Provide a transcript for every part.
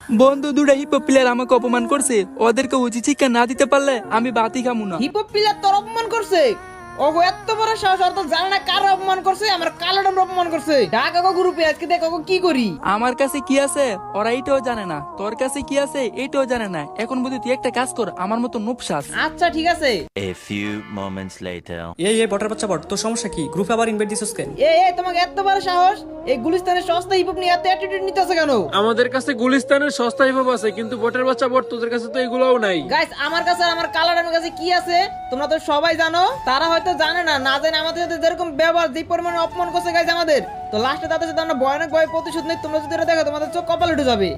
বন্ধু দুটা hip hop player আমাকে অপমান করছে, ওদেরকে উচিত শিক্ষা না দিতে পারলে আমি বাতি খামু না। হিপ হপ প্লেয়ার তোর অপমান করছে? ওগো এত বড় সাহস, আর তো জানে না কার অপমান করছে, আমার কালোডাম অপমান করছে। ডাক ওগো গ্রুপে, আজকে দেখ ওগো কি করি। আমার কাছে কি আছে ওরা এইটাও জানে না, তোর কাছে কি আছে এইটাও জানে না। এখন বুঝি তুই একটা কাজ কর, আমার মতো নুপশাস। আচ্ছা ঠিক আছে। A few moments later. এই বটার বাচ্চা বট, তোর সমস্যা কি? গ্রুপে আবার ইনভাইট দিছস কেন? তোমাকে এত বড় সাহস, এই গুলিস্তানের সস্তা হিপ হপ নিয়ে এত অ্যাটিটিউড নিতেছে কেন? আমাদের কাছে গুলিস্তানের সস্তা হিপ হপ আছে, কিন্তু বটের বাচ্চা বট তোদের কাছে তো এগুলোও নাই। গাইস আমার কাছে আর আমার কালাডামের কাছে কি আছে তোমরা তো সবাই জানো। তারা হয়তো জানে না, না জানে আমাদের সাথে যেরকম ব্যবহার, যে পরিমাণে অপমান করছে গাইস আমাদের, তো লাস্টে তাদের সাথে আমরা ভয়ানক ভয় প্রতিশোধ নেই। তোমরা যদি এটা দেখো তোমাদের চোখ কপাল উঠে যাবে।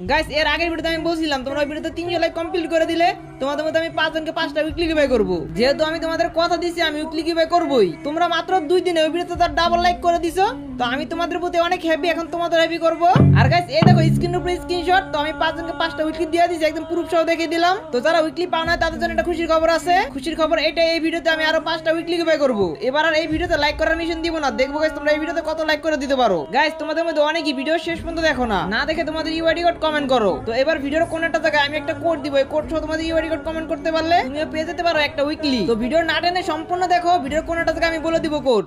গাইস এর আগের ভিডিওতে আমি বলছিলাম তোমরা ওই ভিডিওতে 300 লাইক কমপ্লিট করে দিলে তোমাদের মধ্যে আমি 5 জনকে 5টা উইকলি গিভঅ্যাওয়ে করব। যেহেতু আমি তোমাদের কথা দিছি আমি উইকলি গিভঅ্যাওয়ে করবই, তোমরা মাত্র 2 দিনে ওই ভিডিওতে তার ডাবল লাইক করে দিছো, তো আমি তোমাদের প্রতি অনেক হ্যাপি। এখন তোমাদের হ্যাপি করব। আর গাইস এই দেখো স্ক্রিনের উপরে স্ক্রিনশট, তো আমি 5 জনকে 5টা উইকলি দিয়ে দিয়েছি, একদম প্রুফ সহ দেখিয়ে দিলাম। তো যারা উইকলি পাও না তাদের জন্য একটা খুশির খবর আছে। খুশির খবর এটাই, এই ভিডিওতে আমি আরো 5টা উইকলি গিভঅ্যাওয়ে করব। এবার আর এই ভিডিওতে লাইক করার মিশন দিব না, দেখবো গাইস তোমরা এই ভিডিওতে কত লাইক করে দিতে পারো। গাইস তোমাদের মধ্যে অনেকেই ভিডিও শেষ পর্যন্ত দেখো না, না দেখে তোমাদের ইউআইডি কোড কমেন্ট করো। তো এবার ভিডিওর কোন একটা জায়গায় আমি একটা কোড দিব, এই কোড সহ তোমাদের ইউআইডি কোড কমেন্ট করতে পারলে তুমিও পেয়ে যেতে পারো একটা উইকলি। তো ভিডিও না টেনে সম্পূর্ণ দেখো, ভিডিওর কোন একটা জায়গায় আমি বলে দিব কোড।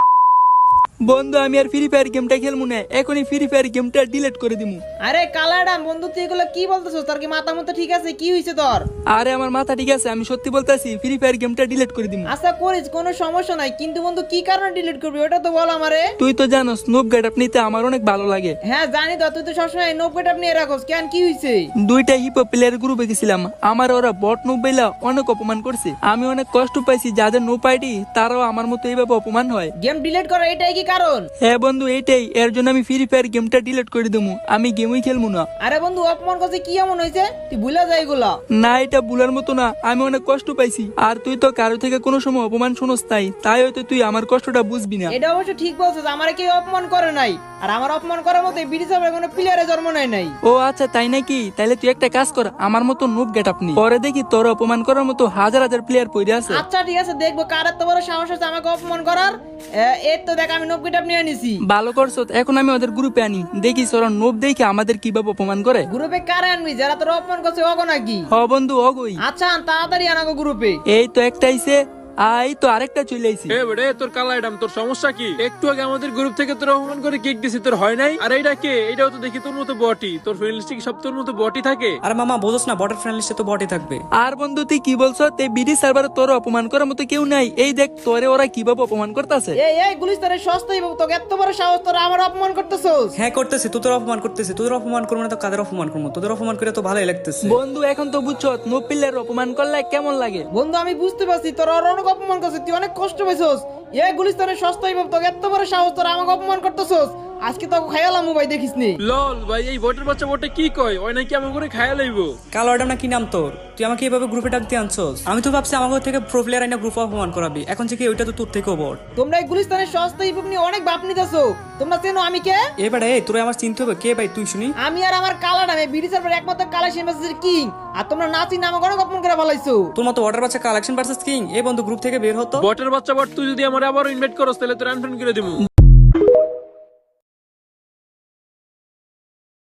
বন্ধু আমি আর ফ্রি ফায়ার গেমটা খেলবো না, এখনই ফ্রি ফায়ার গেমটা ডিলিট করে দিমু। আরে কালাডাম বন্ধু তুই এগুলো কি বলতেছস? তোর কি মাথা মতো ঠিক আছে? কি হইছে তোর? আরে আমার মাথা ঠিক আছে, আমি সত্যি বলতাছি ফ্রি ফায়ার গেমটা ডিলিট করে দিমু। আশা করিস কোনো সমস্যা নাই, কিন্তু বন্ধু কি কারণে ডিলিট করবি ওটা তো বল আমারে। তুই তো জানোস স্নুপ গেট আপ নিতে আমার অনেক ভালো লাগে। হ্যাঁ জানি তো, তুই তো সবসময় নোপেট আপনি রাখোস, কেন কি হইছে? দুইটা হিপ হপ প্লেয়ার গ্রুপে গেছিলাম, আমার ওরা বট নুপ বইলা অনেক অপমান করছে। আমি অনেক কষ্ট পাইছি, যাদের নুপ আইডি তারাও আমার মতো এইভাবে অপমান হয়। গেম ডিলিট করা এটাই কি কারণ? হ্যাঁ বন্ধু এইটাই, এর জন্য আমি ফ্রি ফায়ার গেমটা ডিলিট করে দেবো, আমি গেমই খেলবো না। আরে বন্ধু অপমান করছে কি এমন হইছে তুই ভুলে যাই এগুলা? না এটা ভুলার মতো না, আমি অনেক কষ্ট পাইছি। আর তুই তো কারো থেকে কোনো সময় অপমান শুনোস তাই হয়তো তুই আমার কষ্টটা বুঝবি না। এটা অবশ্য ঠিক বলছিস, আমারে কেউ অপমান করে নাই, আর আমার অপমান করার মতো ব্রিটিশ সাহেবের কোনো প্লেয়ারের জন্ম নেয় নাই। ও আচ্ছা তাই নাকি? তাইলে তুই একটা কাজ কর, আমার মতো নুব গেট আপনি পরে দেখি তোর অপমান করার মতো হাজার হাজার প্লেয়ার পড়ে আছে। আচ্ছা ঠিক আছে, দেখবো কার এত বড় সাহস আছে আমাকে অপমান করার। এই তো দেখ আমি নোব গেট নিয়ে নিছি। ভালো করছো, এখন আমি ওদের গ্রুপে আনি, দেখি ওরা নোব দেখে আমাদের কিভাবে অপমান করে। গ্রুপে কারে আনবি? যারা তোর অপমান করছে ওগো নাকি? হ বন্ধু অগই। আচ্ছা তাড়াতাড়ি আনাগো গ্রুপে। এই তো একটা আইছে, এই তো আরেকটা চলে আইছি। এ বেড়ে তোর কালা আইডাম, তোর সমস্যা কি? একটু আগে আমাদের গ্রুপ থেকে তোর অপমান করে কেক দিছি, তোর হয় নাই? আর এইটা কে? এইটাও তো দেখি তোর মতো বটি, তোর ফ্রেন্ড লিস্টে সব তোর মতো বটি থাকে। আরে মামা বোঝস না, বটের ফ্রেন্ড লিস্টে তো বটই থাকবে। আর বন্ধু তুই কি বলছো? এই বিডি সার্ভারে তোর অপমান করার মতো কেউ নাই। এই দেখ তোরে ওরা কিভাবে অপমান করতেছে। এই গুলিস্তানের সস্তাই বাবু, তোকে এত বড় সাহস, তোরা আমার অপমান করতেছস? হ্যাঁ করতেছি, তোদের অপমান করতেছি। তোদের অপমান করবো না তো কাদের অপমান করবো? তোদের অপমান করে তো ভালোই লাগতেছে। বন্ধু এখন তো বুঝছো নো প্লেয়ার অপমান করলে কেমন লাগে। বন্ধু আমি বুঝতে পারছি তোরা অনেক অপমান করছিস, তুই অনেক কষ্ট পাইছস। এই গুলিস্তানের সস্তাই বাবু, তোকে এত বড় সাহস, তোরা আমাকে অপমান করতেছস। আজকে তোকে খাইলাম ভাই, দেখিস নি? লল ভাই, এই বটের বাচ্চা বটে কি কয়? ওই নাকি আমার করে খায়া লাইবো। কালো আইডাম না কি নাম তোর? তুই আমাকে এইভাবে গ্রুপে ডাক দিয়ে আনছস? আমি তো ভাবছি আমাকে থেকে প্রো প্লেয়ার আইনা গ্রুপে অপমান করাবি, এখন থেকে ওইটা তো তোর থেকেও বড়। তোমরা এই গুলিস্তানের সস্তাই বাবু নিয়ে অনেক বাপ নিতেছো। তোমরা চেনো আমি কে? এবারে তোরা আমার চিনতে হবে কে ভাই তুই শুনি? আমি আর আমার কালা নামে ব্রিটিশের পর একমাত্র কালা সিম্বাসের কিং, আর তোমরা না চিনে আমাকে অনেক অপমান করে ফেলাইছো। তোর মতো ওয়াটার বাচ্চা কালেকশন ভার্সেস কিং, এই বন্ধু গ্রুপ থেকে বের হতো। বটের বাচ্চা বট, তুই যদি আমার আবার ইনভাইট করস তাহলে তোর আনফ্রেন্ড করে দিমু।